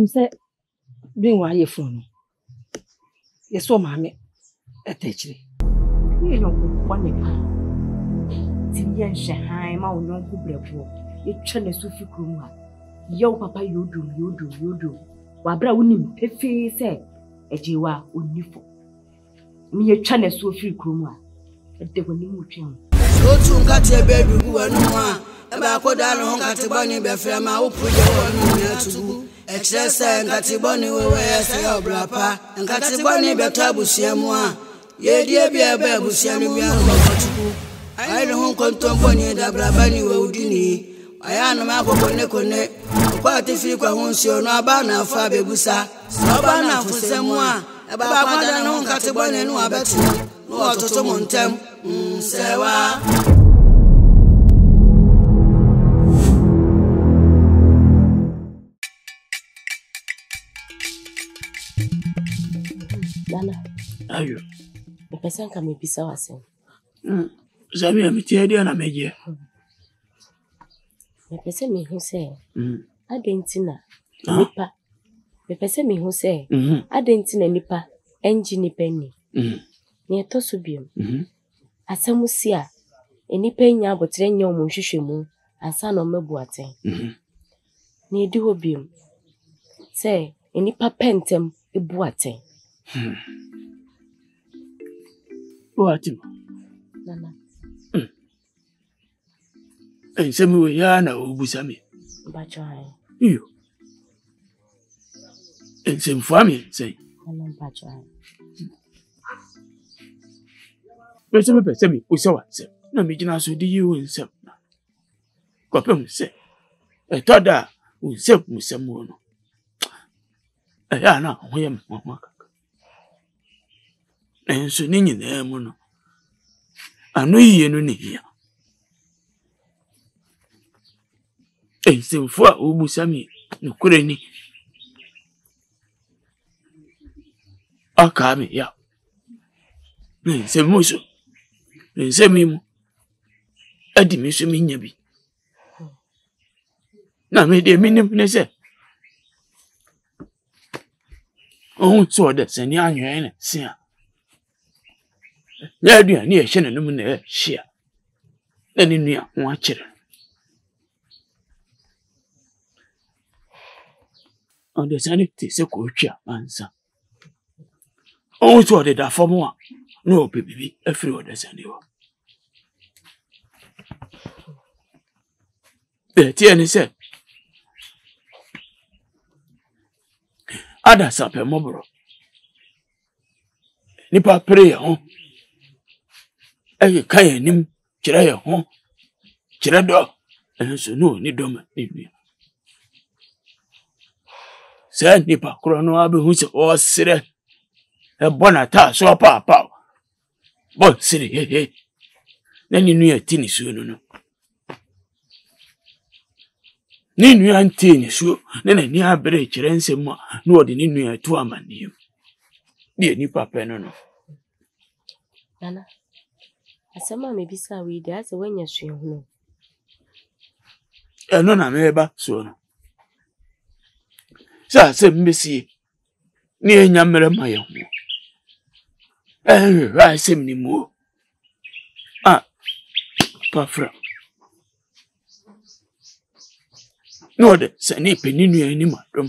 say, doing why you're from. Yes, so, mammy, actually. You know, funny. Tiyan Shahai, my own uncle Bravo. You turn a Sufi Kruma. Yo, papa, you do. Wabra winning, Pefe say, a jiwa, unifo. Me a turn a Sufi Kruma. A devil channel. So to got your baby who are no one. About Kodano Catibani Beframa, who put your to excess and Catibani where say your brapa, and Catibani Betabusiamua. Ye dear be a babusiam. I don't control Bonnie da Brabani Woodini. I am a Marco Connect. What if you can once your Nabana Fabebusa? Sabana for Samoa. About Kodano Catibani no abet. No to Montem. Sewa. Nana. Ayo. The person can be pisa. Zami amitiadi na meje. The person me who say, Adentina, nipa. The person me who say, Adentina nipa, engine penny. Near Tosubium. Asamusia, any penya but renyo mushishimu, and son of Mebuate. Near Duobium. Say, any papentem, a buate. Buatim. Nana. And some way yana ubusami. Bajai. You. And some family say. Nana Bajai. But some person who saw it. No, me so do you in some. Copum say. I thought that we said with someone. I know him, Mamma. And so Nini there, Mono. I know you know here. And so for Ubusami, no couldn't. I'll come here. And say, Moso. And say, Mimo. I dimmiss me, Yabi. Now, made a minimum, say. Oh, so that's an young man, see. There, near Shannon, no one share. Then in near watch it. On the sanity, so coach, answer. Oh, so did I for more? No, baby, a few others anyway. The Tierney said, Others up a mobile. Nipa prayer, huh? I can't him, Chiraya, huh? Chirado, and so no, ni doma, ni me. Send Nipa Chrono Abbey who's all sire. A bonata, so papa. Bon, city, hey. Then you knew a tinny soon. Ninu antini so na ni abere kire nsem a na odi ninu atu amaniam die ni papa no. Nana asema me bisa we dey ase wanya hwe hu no na meba so no sa se mbesi ni enya mere maye hu ra se mni mu pafra no de se ni peninu ani madom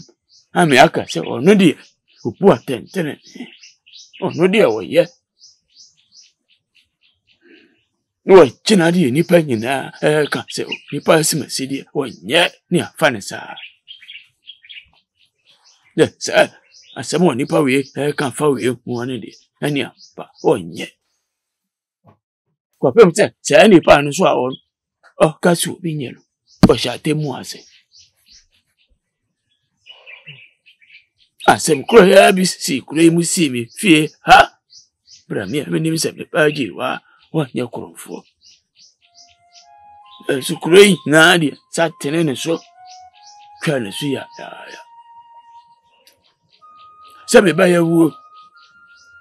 ame aka se ono de opu atentene ono de wo ye no china de ni pa nyina ka se ni pa simasi de wonye ni afane sa de se asemo ni pa we ka fa we mu ane de ani apa wonye kwa pemte se ni pa no so a on ka su bi nyelo o sha temu ase asem kro ya bi si kro mu si mi fie ha bra mi nim se me pa ji wa nya krofo su kro na dia sa tenene so kwa na su ya se me ba ya wu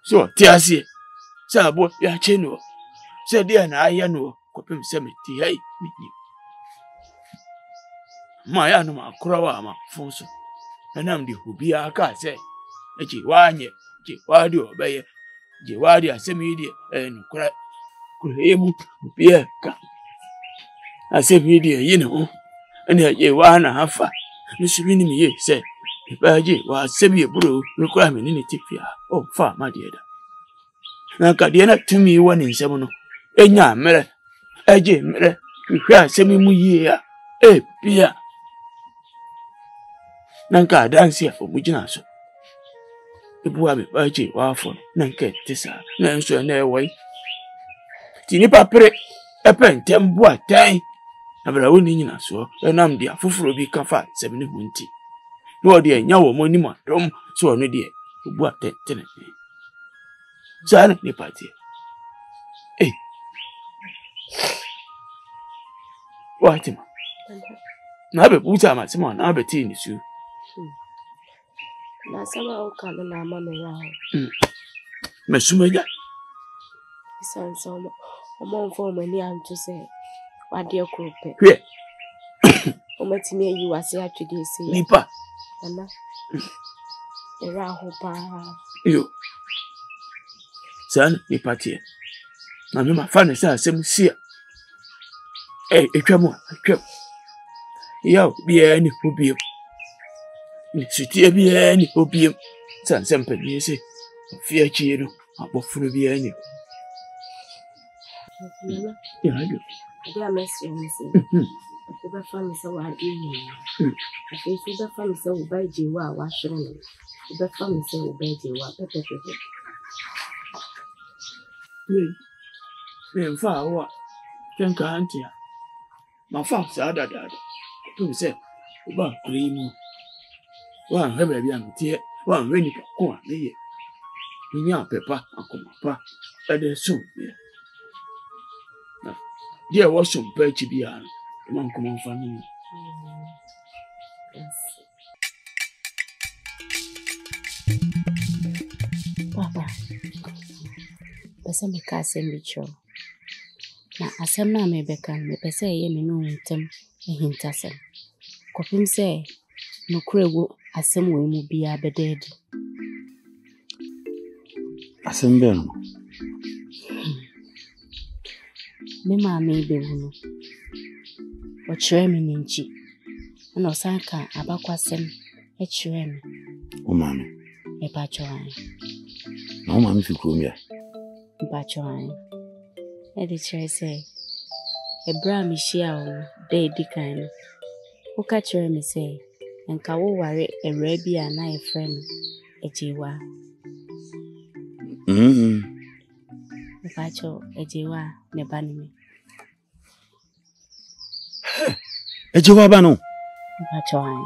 so ti ase sa bo ya cheno se dia na aya no ko pem se me ti hai mi ni ma ya no ma kro wa ma fon so Enam di ubia aka se. Echi wanye. Echi wadi obeye. Echi wadi asemi di. Nukura. Kuremu ubia ka. Asemi di yino. Ene echi wana hafa. Nusubini miye se. Ibaje wa asemi bro. Nukura menini tifia. Oh fa madieda. Naka diena tumi wani nsemu no. Enya mere. Eje mere. Hwehwe asemi mu yie a. Bia. Nanka dansi afọ mujina so. Ibu abi baje wa afọ nanka tisa na nso na ewai. Ti nipa pere epentem bu atan. Abra woni nyina so enam dia foforo bi kafa sebene hunti. No de enya wo moni ma dom so no de bu atan tene. Sana nipa tie. Watima. Na be buta ma sima na be ti ni su. Na sama o ka na ama me ra. Mesuma ya. Isan so mo fo mo ni anto se wade akrope. Hwe. O matimi ayi wase atwede ese. Nipa. Ana. Era ho pa. Yo. San nipa tie. Na me ma fa ne sa asem sia. Etwam. Yo, bia ni obiem. Ni sutie bia ni obiem. San sempe ni se. Ofia chi no, abofuru bia ni. Ya yo. Dia mesi o mesi. O ba fa mi se wa adi ni. Afi so ba fa mi se o ba je wa wa hwere ni. O ba fa mi se o ba je wa pepe. Me mfa wa. Kenka antia. Ma fa sa dada. Tu se o ba kuri mu. Wa hebe bia mtie. Wa weni ko a ne ye. Nya pepa akoma pa. Ede so bia. Na dia wo so pa chi bia. Man kuma fa ni. Papa. Pese me ka asem bicho. Na asem na me beka me pese ye me no ntem ehintasem. Kopim se no kurewo asem we mu bia bededi. Asem be no. Me ma me be wunu. O chere me ninchi. Na osanka abakwasem e chere me. O mama. E pa choan. Na o mama fi krom ya. Ba choan. E de chere se Ebra mi shia o de dikan no. O ka chere me se nka wo ware ewra bia na e friend ejiwa. Pacho ejiwa ne ba ni me. Ejiwa ba no. Pacho an.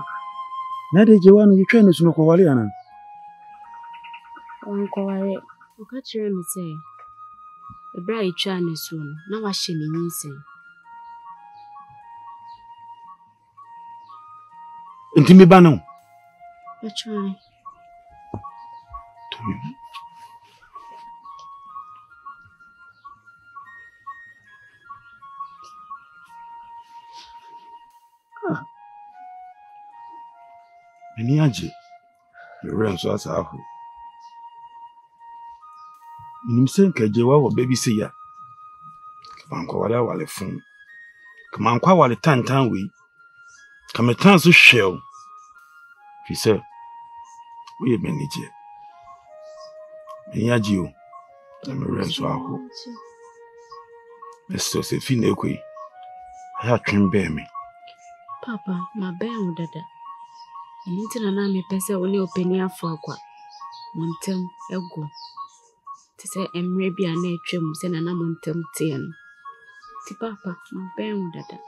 Na de ejiwa no yitwa no suno ko wale ana. Onko ware. O ka chere me se Ebra yitwa ne so no na wa hye ni nyinsen. Ntimi ba no. Pacho an. Meni aje. Yore nso asa aho. Minimsen ka jewa wo baby se ya. Kamanko wale fun. Kamanko wale tantan we. Kametan so hwel. Fi se we meni je. Meni aje o. Na mere nso aho. Esto se fi na ekoi. Ya twin be me. Papa, ma ben dada. Nti na me pese oni openi afọ akwa. Montem ego. Tise emre bia na etwem se na montem tie no. Ti papa, ma ben dada.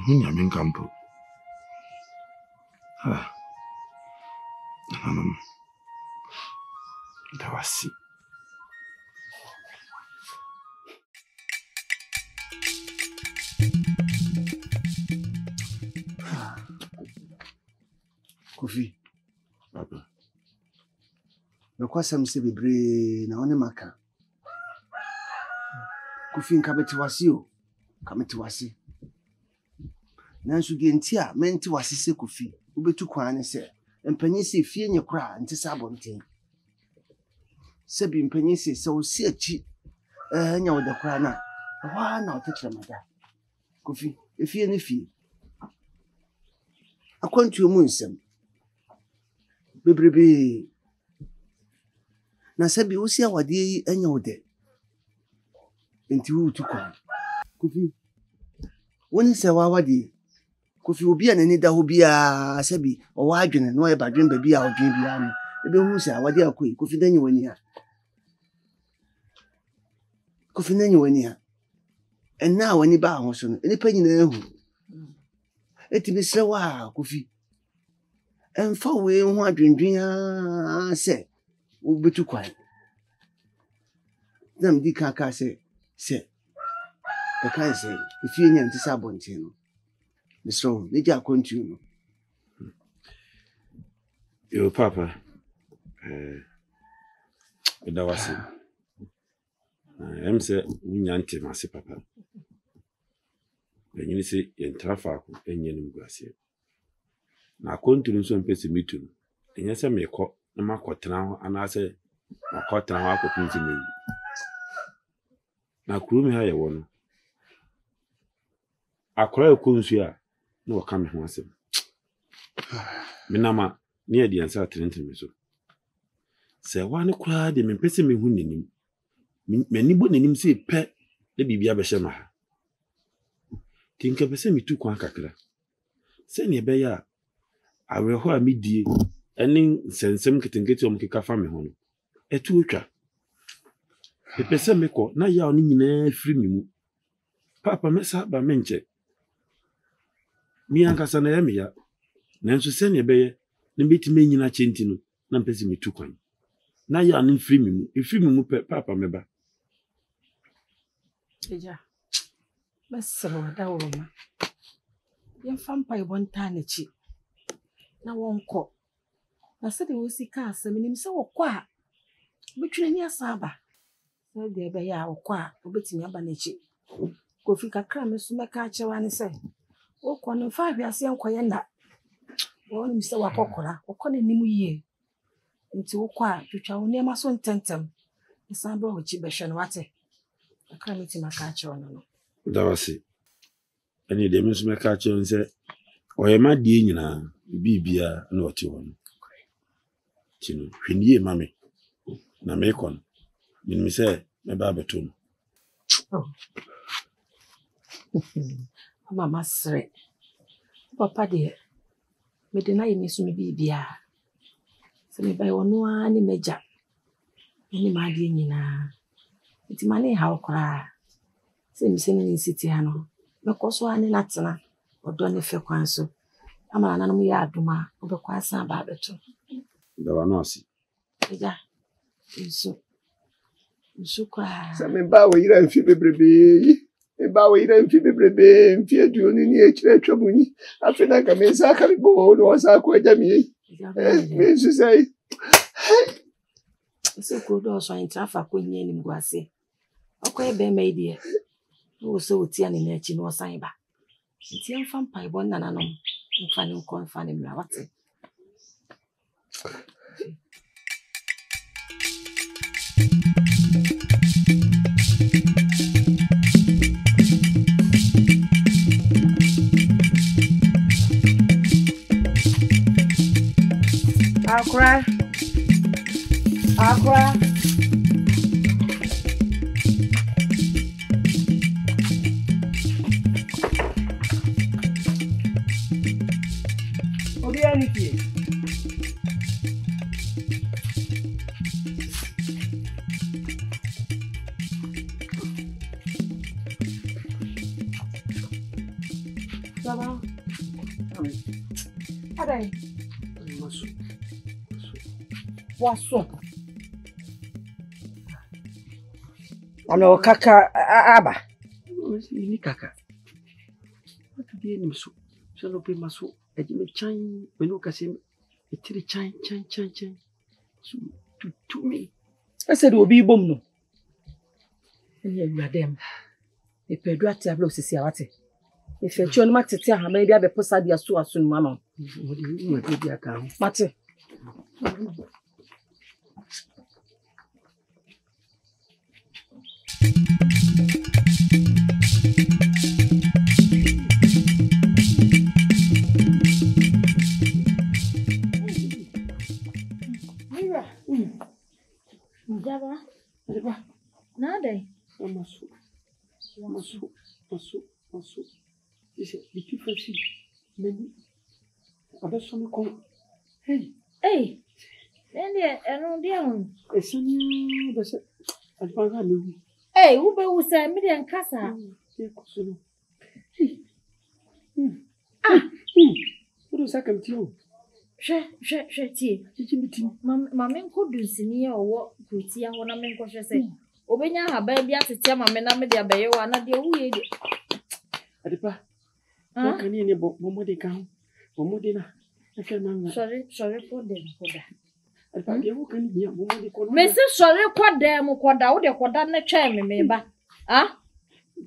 Hunya men kampo. Dawasi. Kofi. Papa. Nakwasam se bebre na one maka. Kofi nka beti wasi o. Ka meti wasi. nanso ge nti a menti wasese Kofi ubetu kwan ne se mpanyin se fie nye kora nti sa bonten sebi mpanyin se o si achi nya wo de kora na wa na o tekere mada Kofi efie ne fie akwantu mu nsem bebrebe na sebi o si awade yi nya wo de nti wo tu kwan Kofi woni se wa awade Kofi obi anani da ho bia sebi o wa adwene no e badwen ba bia o dwen bia no ebe hu se awade akoi Kofi danyi wani ha Kofi nanyi wani ha enna wani ba ho so no enipa nyina ehu eti bi sre wa Kofi emfa we hu adwendwen a se wo betu kwan nam di kaka se ka se ifie nya ntisa bonten no so neja continue yo papa da wasi emse unyante mase papa benyini se yentrafa ko enye nim guase na continue so mpese mitu enye se mekọ na makọtena ho anase makọtena ho akọpinti me na kurumi ha ye wono akora ekonsu a na waka me ho asem minama ne adiansa atrentin me so se wa ne kura de me pese me hu nenim mani bo nenim se pe de bibia be hye ma ha tinka pese me tu kwan kakra se ne be ya aweho a medie eni sensem ketenkete om keka fa me ho no etu otwa pese me ko na ya oni nyina firi me mu papa me sa ba menche mi ankasa na ya me ya nanso se ne be ye ne beti me nyina chenti no na pese me tu kwan na ya ni firi me mu ifiri me mu papa me ba eja meselo da woma yen fampa ibonta na chi na wonko na se de wosi ka asem nim se wokọ a betwene ni asaba se de be ya wokọ a obetimi aba na chi Kofi kakra mesu meka achewa ne se wokọ no fa hwiase enkoye na won mi se wakokora wokọ na nim yie nti wokọ a twetwa wo ne maso ntentem nsan bro ho chi behwe no wate kakra meti maka achewa no da wasi ani de mesu meka achewa nse oyema die nyina bibia na oti won chino hwenie mame na me kon mi se me ba betum mama sre papa de me de na yemi so me bibia se me bai wono ani meja ni ma de nyina iti mane ha okra se mi se ni city ha no me koso ani natena odo ne fe kwan so amana nanum ya aduma obekwa asa ba beto da wanosi eja nso kwa sa me ba we ira mfi bebrebe me ba we ira mfi bebrebe mfi aduoni ni ekire atwabuni afi na ka me sa ka bo no sa ko aja mi me su sai se ko do so intrafa ko nyi nim guase okoye be me die wo so otia ne na chi no san ba nti amfa mpa ibon nananom mfa ne ko mfa ne mra wate Akra Obi aniki Baba Adai Waso Ano kaka aba ni kaka Akidi ni mso Salo pe maso Ejime chan Beno kasi Etiri chan So to me I said obi bom no Enye yuadem Epedu ati ablo sisi awate If you're trying to tell her, maybe I'll be posted your soon, Mamma. What do you want to be account? Mate. Mira. Jaba. Nada. Masu. This is the difference. Many. Other some come. Hey. Then and down. A sunny, but I found me. Hey, who will say me and Casa? What was I come to you? Tea. Mamma could do see or what could see when I'm in question say. Obenya ha baby atete mama na me de abeyo ana de wo ye de. Adepa. What can you nebo momode kan? Momode na. Sorry for them koda. Adepa de wo kan hia momode kono. Me se sorry koda mu koda wo de koda na twa me ba.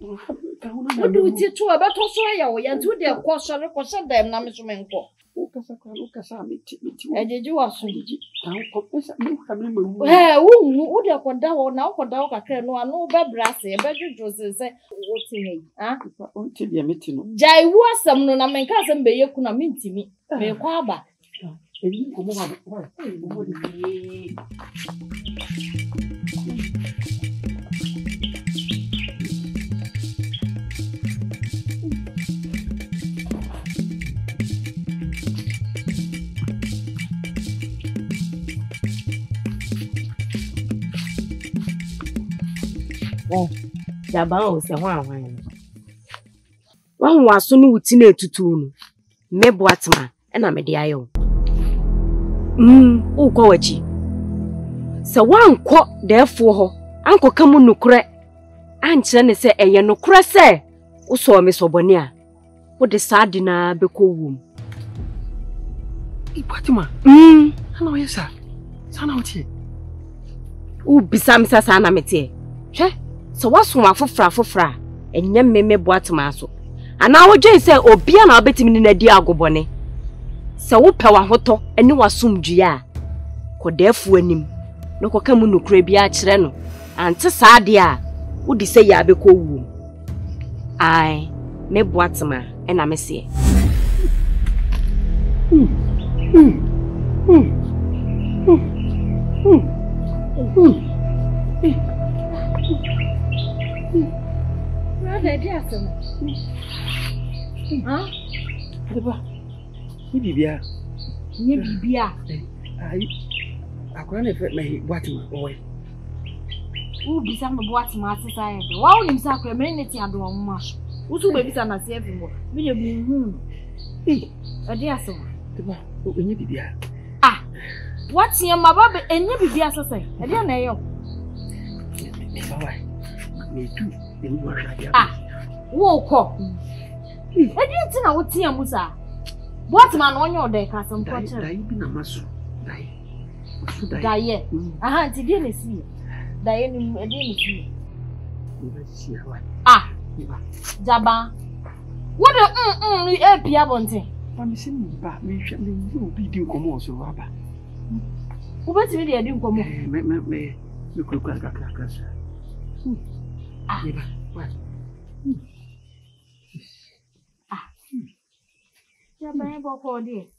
Wo do ti to abeto so ya wo ya nti de ko sorry ko se dem na me so me nko. Ukasa miti. Ejeji wa so. Pesa mi kamle mu. Wo de koda wo na koda wo kakra no anu be brase be dwodwo se wo ti hei. On ti de miti no. Jai wo asam no na me nka asam be yeku na me ntimi. Me kwa aba. Eni ko mo ba. Mo de. Jaba o se ho awan. Wan waso no wuti na etutu no. Mebo atma na me de ayo. Wo kwa wachi. Se wankọ defo ho, anko kamu nukure. Ankyere ne se eye nukure se wo so me sobone a. Wo de saade na beko wum. Ipatima. Ana o yesa. Sana otie. Wo bisam sasa na mete. Hwe so waso afofra enye mmemme boatma so ana wo dwen se obia na obetimi na di agobone se wo pe wa hoto eni wasomdua a kodafu anim no koka mu nokura bi a kire no ante saade a wo di se ya beko wu ai me boatma na me se Brother, dear son. Adepa. Ni bibia. Ai. Akwa na fe me boatma owe. Wo bisa me boatma asesa e de. Wa wo nim sa akwa me ne ti ado wo ma. Wo so be bisa na se efi mo. Me de bi hu. Dear son. Adepa, o enye bibia. What ye ma ba enye bibia asesa e. Dear na yo. Bye. Me too. Wo ko. Edi na wo tia mu sa. Boatma no onye ode ka sam ko chere. Dai bi na maso. Dai. Dai. Aha, nti die na si. Dai ni edi na si. Jaba. Wo de ni epia bonte. Ba mi se mi ba me hwa me ni obi di nkomo so wa ba. Wo betimi de edi nkomo. Me kukura kakra sa. Ya ba bo ko di.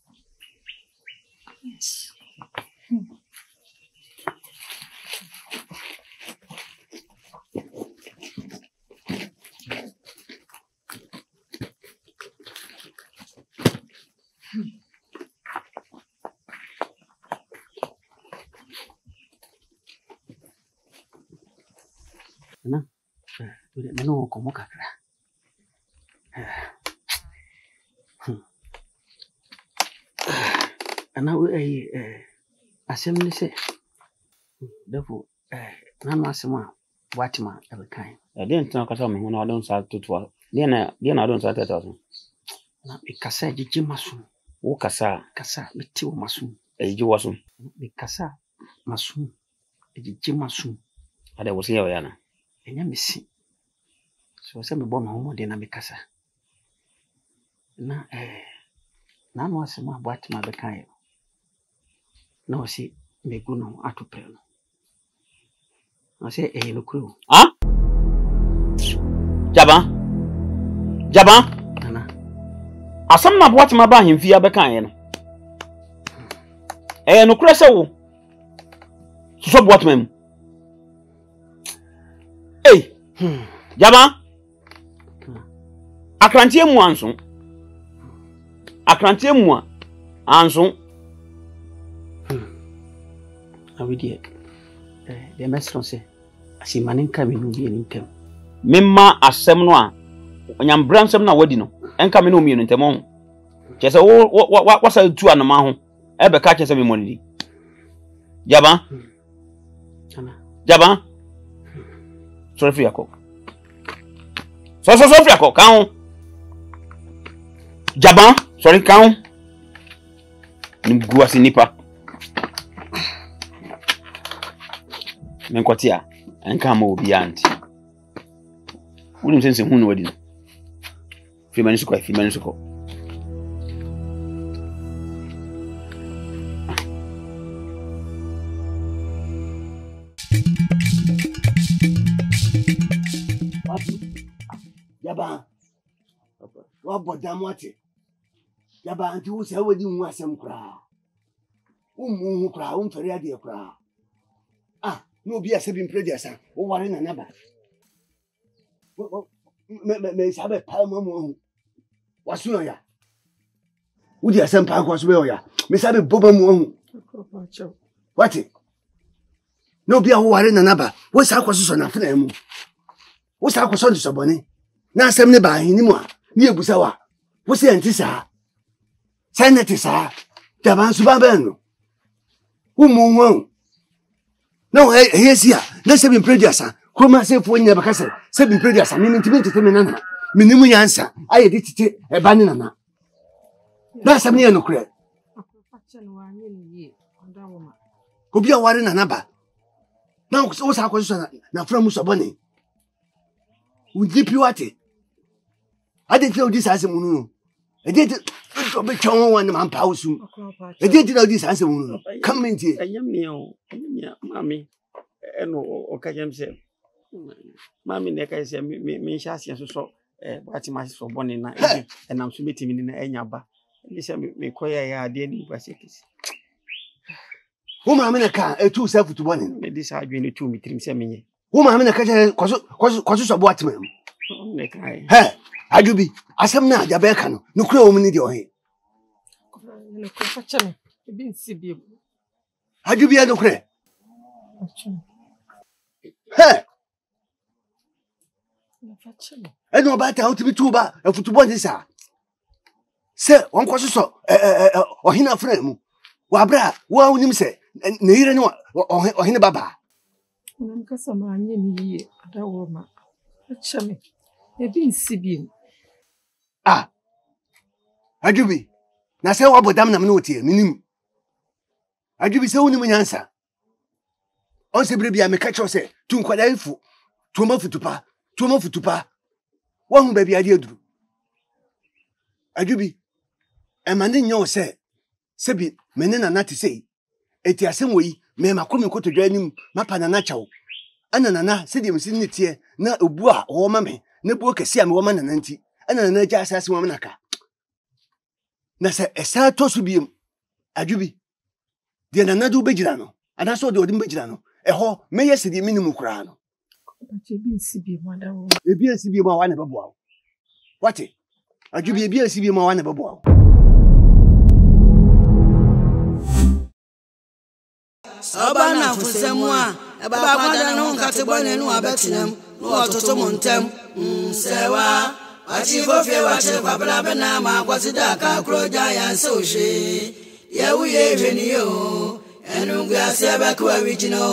Meno como kakra. Ana we asem ni se. Therefore na no asem a boatma e be kan. De ntina kasa me ho na don sa totoa. De na don sa 3000. Na me kasa gigi maso. Wo kasa me ti wo maso. Eji waso. Me kasa maso. Gigi maso. Ade wo se ya na. Enya me si. So se me bo no ho de na me kasa. Na no asema boat ma beka na o si megu no atopre no. Na se no kru. Ah? Jaba. Nana. Asam na boat ma ba hemfia beka no. No kru se wo. So boat ma mu. Jaba. Akrantie mu anso. Akrantie mu anso. Awidi de mesron se asimane nka me no bi entem. Memma asem no a onyambram sem na wadi no enka me no mi no ntem ho. Chese wo sa tu anama ho ebe ka chese me monidi. Jaba. Jaba. Sorry for yako. So for yako kan. Jaba, sorry kan. Nimgu asinipa. Menkwatia enka ma obi anti. Woni sense hu no wadi no. Fimani suko. Yaba. Wa bodam wate. Yaba anti wo se wadi hu asem kra. Umu hu kra, umfere ade kra. No be a 7 predia o ware na naba. Me sabe pa mamu. Wasu ya. Udi asem pa kwa so be ya. Me sabe boba mu. What? No be a ware na naba. Wo sa kwa so na fena mu. Wo sa kwa so so bone. Na asem ne ba hin ni mu a. Ni ebusa wa. Wo se anti sa. Senate sa. Taban su ba ben no. Umu hu. No, yes, yeah. Let's have been predia. Chroma say for never castle. 7 predia. Meaning to me nana. Minimum answer. I did it a banana. That's a near no credit. Could be a warren and naba. Now, so what's our question? Now, from Musaboni. Would dip you at it? I didn't know this as a moon. I did it. One man pause. I did know this as a moon. Come in here. Mami, o kajem se mami ne ka se me hyasia so bati ma so bone na enam so betimi na enyaba ni se me koya ya ade ni basekisi wo mami ne ka etu self to bone me dis adwene tu mi trim se menye wo mami ne ka je kwaso so boat mam ne kai ajubi asem na aja be ka no kura wo mni di ohe ne ko facha me bi nsibi ajubi ya no kura and about how to be too bad a football this. Sir, one question or hina frame. Wabra, wow, him say, near no or hina baba. Casamani, that woman. Chummy, a bean sibin. Ajubi. Now say what about damn note, minim. Ajubi so only answer. Once baby, I may catch us say, to inquire for 2 months to pa, 2 months to pa. One baby idea do. Ajubi, a man in your say, Sebi, menena not to say, it is some way, may my coming to join him, Mapana Nacho. Anana said him sitting it here, not a bois or mammy, no book a siam woman and auntie, and an just as womanaka. Nasa a sad toss will be Ajubi. Then another Bejano, and I saw the Odin Bejano. Eho me yes the minimum kra no BNCB mother e BNCB ma wa na babo what ajubi e BNCB ma wa na babo Sabana fusemu a e ba kwada no nkate bone no abetinam no ototo montem sewa achi fofie wa che kwabla bena ma kwasida ka kroja ya so hwe ye wuye hwe ni yo enu gwa se ba kwa wijino